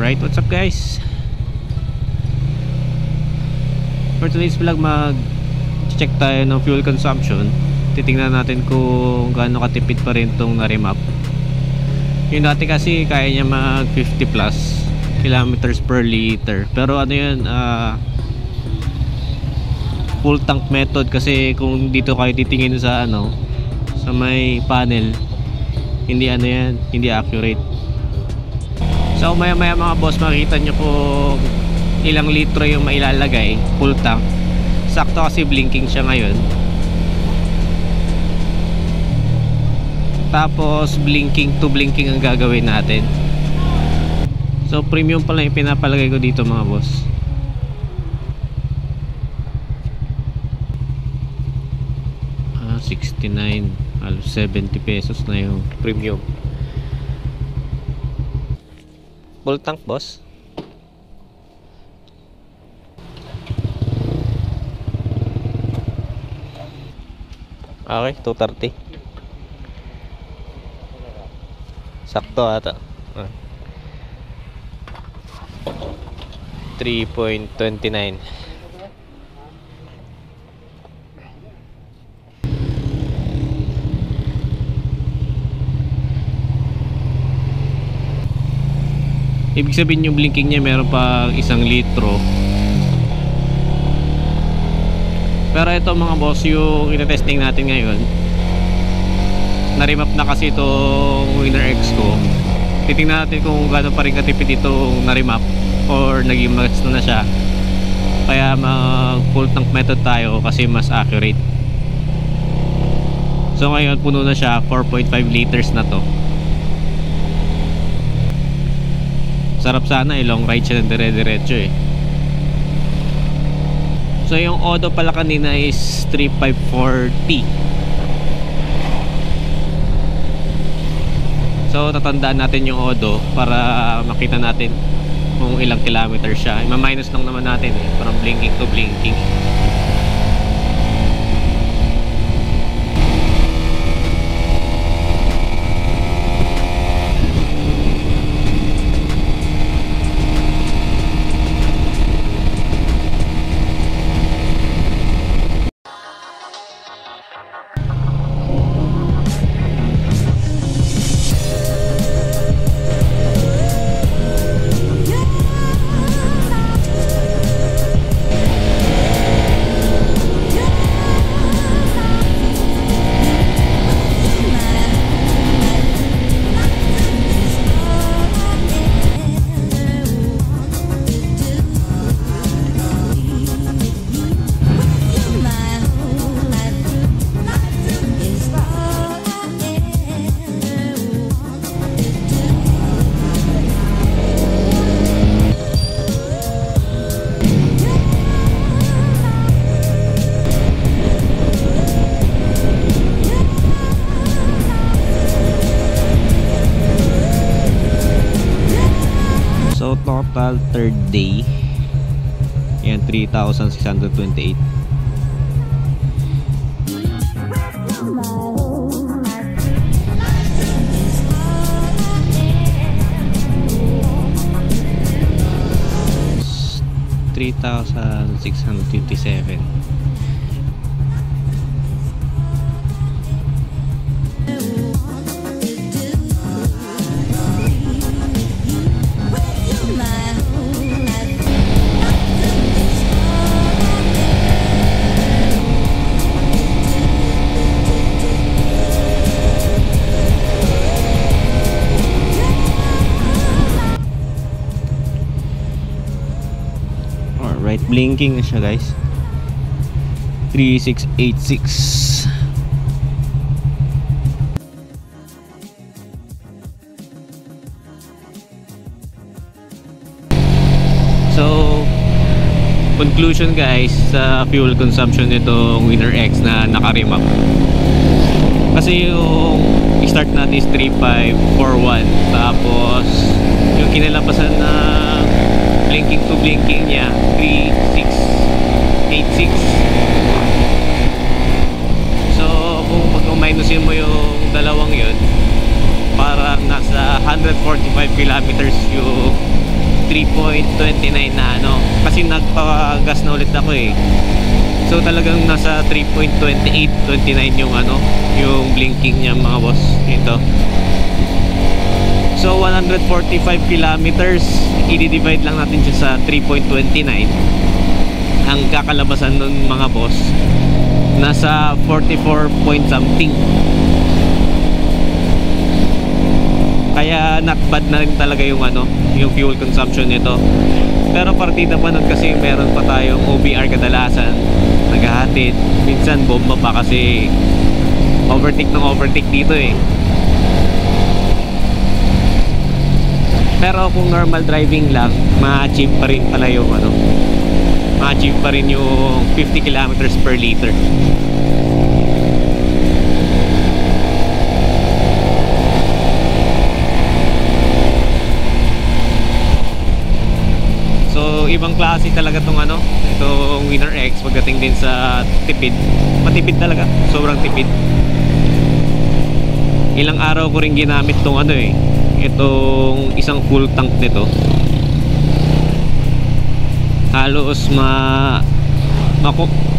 Alright, what's up guys? For today's vlog, mag-check tayo ng fuel consumption. Titingnan natin kung gaano katipid pa rin itong na-remap. Yung dati kasi kaya niya mag 50 plus kilometers per liter. Pero ano yun, full tank method. Kasi kung dito kayo titingin sa sa may panel, hindi yan, hindi accurate. So maya maya mga boss, makikita nyo kung ilang litro yung mailalagay full tank. Sakto kasi blinking siya ngayon. Tapos blinking to blinking ang gagawin natin. So premium pala yung pinapalagay ko dito mga boss. Ah, 69, halos 70 pesos na yung premium. Full tank boss. Okay, 230. Sakto ata. 3.29. Ibig sabihin yung blinking niya meron pa 1 litro. Pero ito mga boss, yung ina-testing natin ngayon, na-remap na kasi itong Winner X ko. Titingnan natin kung gaano pa rin katipid itong na-remap or naging max na siya. Kaya mag full tank method tayo kasi mas accurate. So ngayon puno na siya, 4.5 liters na to. Sarap sana long ride siya ng dire-diretso eh. So yung odo pala kanina is 3540. So tatandaan natin yung odo para makita natin kung ilang kilometer siya. I-minus lang naman natin eh, from blinking to blinking. So total third day, yan 3,628. $3,657. Alright, blinking na siya guys. 3686. So conclusion guys sa fuel consumption nitong Winner X na naka-remap. Kasi yung start natin is 3541, tapos yung kinalampasan na blinking to blinking niya 3686. So kung pag-minusin mo yung dalawang yun, parang nasa 145 kilometers yung 3.29 na ano, kasi nagpa-gas na ulit ako eh. So talagang nasa 3.28, 29 yung ano, yung blinking niya mga boss. Ito. So 145 kilometers, i-divide lang natin siya sa 3.29. Ang kakalabasan nun mga boss, nasa 44 point something. Kaya not bad na rin talaga yung ano, yung fuel consumption nito. Pero partida pa nun kasi meron pa tayong OBR kadalasan naghahatid. Minsan bomba pa kasi overtake ng overtake dito eh. Pero kung normal driving lang, ma-achieve pa rin pala yung ano, ma-achieve pa rin yung 50 kilometers per liter. So ibang klase talaga tong ano, itong Winner X pagdating din sa tipid. Matipid talaga, sobrang tipid. Ilang araw ko rin ginamit tong ano eh, itong isang full tank nito. Halos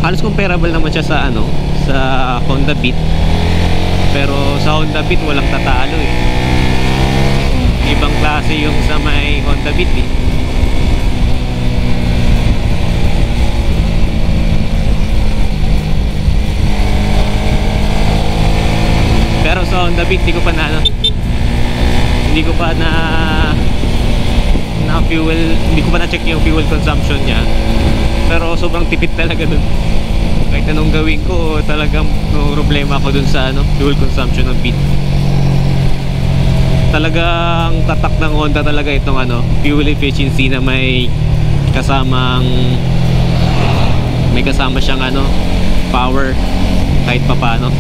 halos comparable naman siya sa ano, sa Honda Beat. Pero sa Honda Beat walang tatalo eh. Ibang klase yung sa may Honda Beat eh. Pero sa Honda Beat hindi ko pa na fuel, hindi ko pa na-check yung fuel consumption niya. Pero sobrang tipid talaga dun. Kahit anong gawin ko, talagang no problema ako dun sa ano, fuel consumption ng Beat. Talagang tatak ng Honda talaga itong ano, fuel efficiency na may kasama siyang ano, power kahit papaano.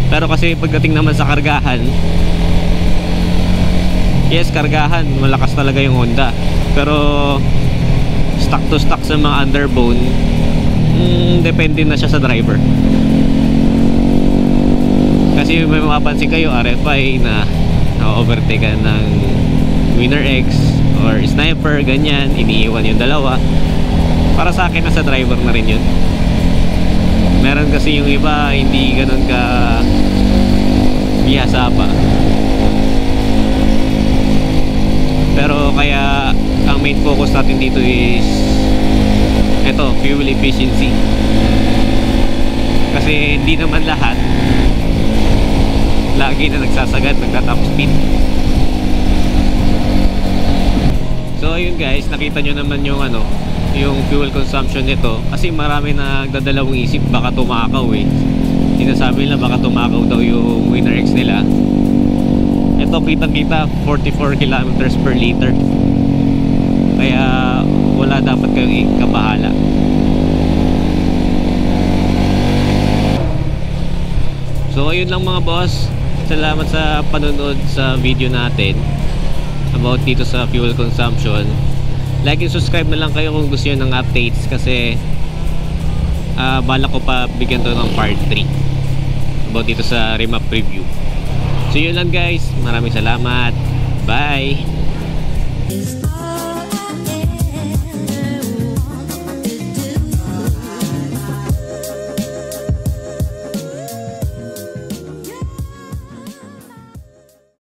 Pero kasi pagdating naman sa kargahan, yes, kargahan, malakas talaga yung Honda. Pero stock to stock sa mga underbone, depende na siya sa driver. Kasi may mapapansin kayo, RFI na na-overtake ka ng Winner X or Sniper, ganyan, iniiwan yung dalawa. Para sa akin, nasa driver na rin yun. Meron kasi yung iba hindi ganun ka biyasa pa. Pero kaya ang main focus natin dito is ito, fuel efficiency. Kasi hindi naman lahat lagi na nagsasagad, nagta-top speed. So ayun guys, nakita nyo naman yung ano, yung fuel consumption nito. Kasi marami na nagdadalawang isip, baka tumakaw eh. Sinasabi nila baka tumakaw daw yung Winner X nila. Ito kitang kita 44 kilometers per liter. Kaya wala dapat kayong ikabahala. So ayun lang mga boss, salamat sa panonood sa video natin about dito sa fuel consumption. Like and subscribe na lang kayo kung gusto nyo ng updates. Kasi balak ko pa bigyan to ng part 3 about dito sa remap review. So yun lang guys, maraming salamat, bye.